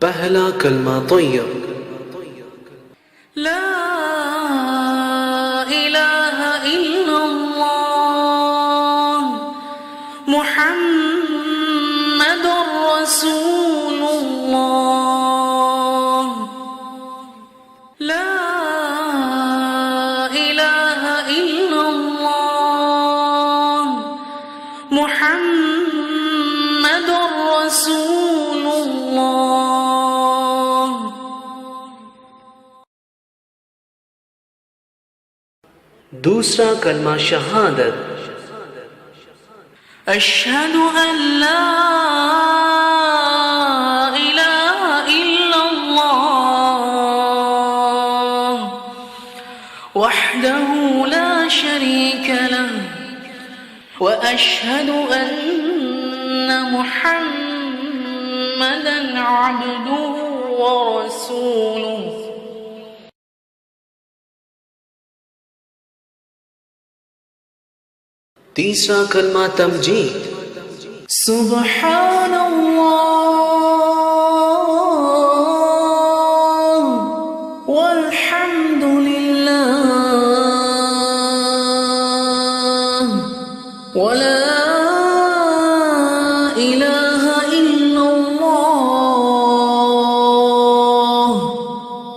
पहला कलमा तय्यब। ला इलाहा इल्लल्लाह मुहम्मदुर रसूलुल्लाह। ला इलाहा इल्लल्लाह मुहम्मदुर रसूलुल्लाह। दूसरा कलमा शहादत। अशहदु अन ला इलाहा इल्लल्लाह वहदहु ला शरीक लहु व अशहदु अन्न मुहम्मदन अब्दुहु व रसूलुहु। तीसरा कलमा तमजीद। सुब्हानल्लाह वल्हम्दुलिल्लाह वला इलाहा इल्लल्लाह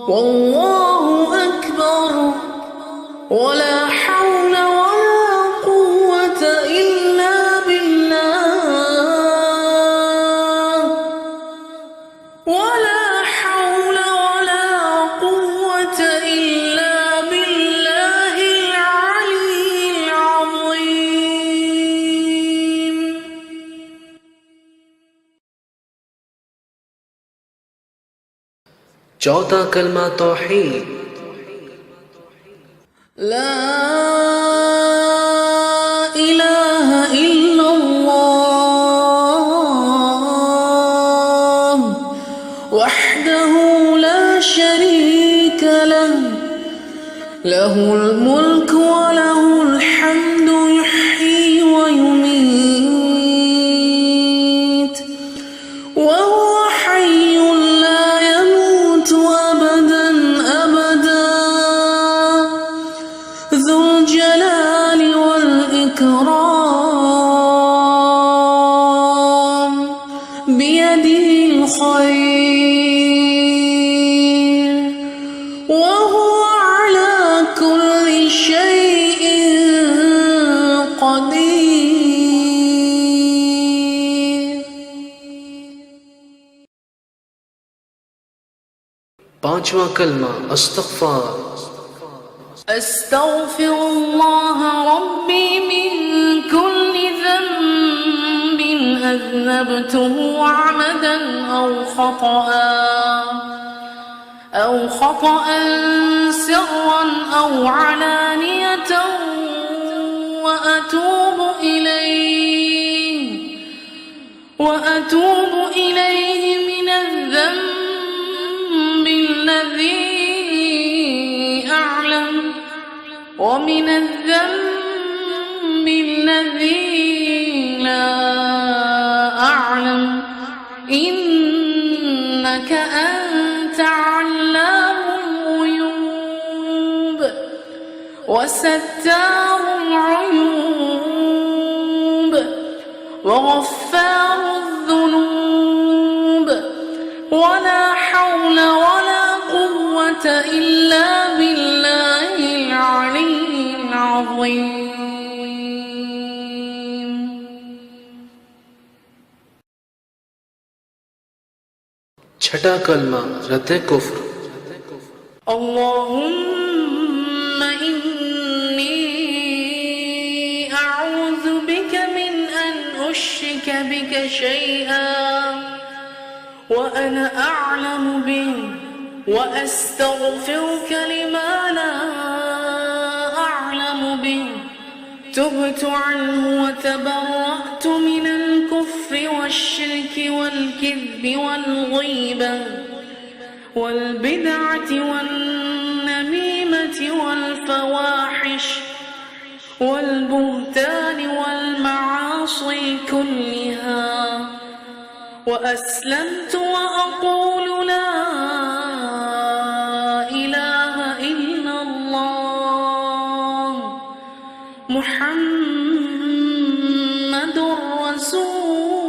वल्लाहु अकबर वला हौला चौथा कलमा तौहीद। ला इलाहा इल्लल्लाह वहदहु ला शरीक लहु लहुल मुल्क व लहुल हम्दु युह्यी व युमीत व हुवा हय्युन ला यमूतु अबदन अबदा ज़ुल जलालि वल इकराम बियदिहिल खैर व हुवा अला कुल्लि शैइन क़दीर। पांचवा कलमा अस्तग़फ़ार। अस्तग़फ़िरुल्लाह रब्बी मिन कुल्लि ज़ंबिन अज़नबतुहु अमदन أو خطأ سرا أو علانية وأتوب إليه من الذنب الذي أعلم ومن الذنب الذي لا أعلم إنك أنت علام الغيوب وستار العيوب وغفار الذنوب ولا حول ولا قوة إلا بالله العلي العظيم. छठा कलमा रद्द कुफ्र। اللهم إني أعوذ بك من أن أشرك بك شيئا وأنا أعلم به وأستغفرك لما لا أعلم به. تبت عنه وتبرأت من الكفر والشرك والكذب والغيبة والبدعة والنميمة والفواحش والبهتان والمعاصي كلها وأسلمت وأقول محمد رسول